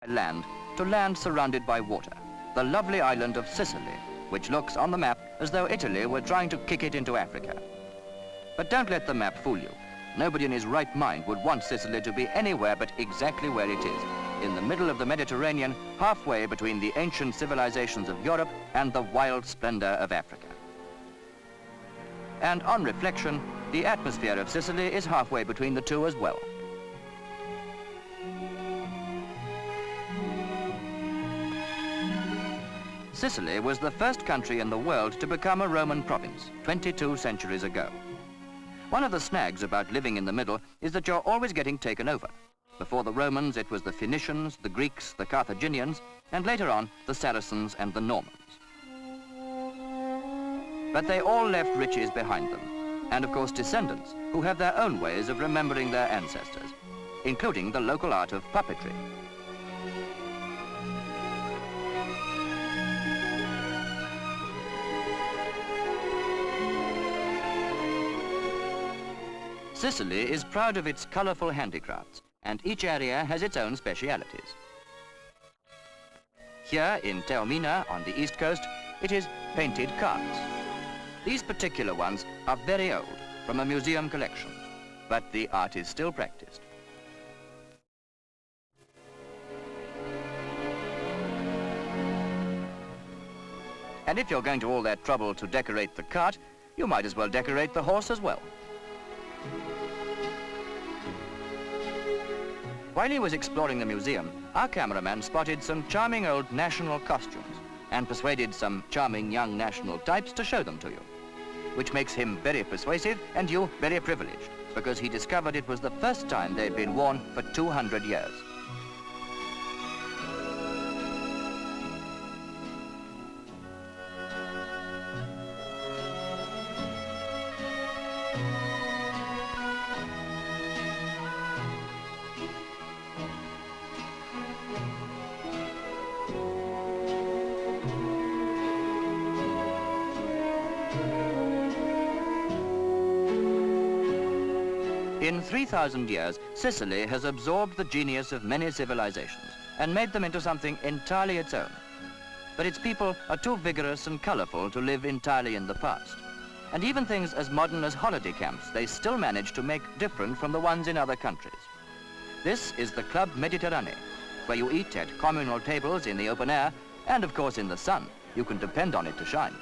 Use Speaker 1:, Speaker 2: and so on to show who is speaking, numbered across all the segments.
Speaker 1: land to land surrounded by water, the lovely island of Sicily, which looks on the map as though Italy were trying to kick it into Africa. But don't let the map fool you. Nobody in his right mind would want Sicily to be anywhere but exactly where it is, in the middle of the Mediterranean, halfway between the ancient civilizations of Europe and the wild splendor of Africa. And on reflection, the atmosphere of Sicily is halfway between the two as well. Sicily was the first country in the world to become a Roman province 22 centuries ago. One of the snags about living in the middle is that you're always getting taken over. Before the Romans, it was the Phoenicians, the Greeks, the Carthaginians, and later on, the Saracens and the Normans. But they all left riches behind them, and of course descendants who have their own ways of remembering their ancestors, including the local art of puppetry. Sicily is proud of its colorful handicrafts, and each area has its own specialities. Here in Taormina, on the east coast, it is painted carts. These particular ones are very old, from a museum collection, but the art is still practiced. And if you're going to all that trouble to decorate the cart, you might as well decorate the horse as well. While he was exploring the museum, our cameraman spotted some charming old national costumes and persuaded some charming young national types to show them to you, which makes him very persuasive and you very privileged, because he discovered it was the first time they'd been worn for 200 years. In 3,000 years, Sicily has absorbed the genius of many civilizations and made them into something entirely its own. But its people are too vigorous and colorful to live entirely in the past. And even things as modern as holiday camps, they still manage to make different from the ones in other countries. This is the Club Mediterranee, where you eat at communal tables in the open air, and of course in the sun. You can depend on it to shine.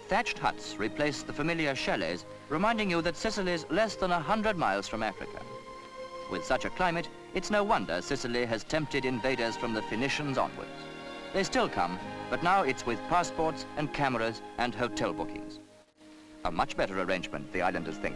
Speaker 1: Thatched huts replace the familiar chalets, reminding you that Sicily's less than 100 miles from Africa. With such a climate, it's no wonder Sicily has tempted invaders from the Phoenicians onwards. They still come, but now it's with passports and cameras and hotel bookings. A much better arrangement, the islanders think.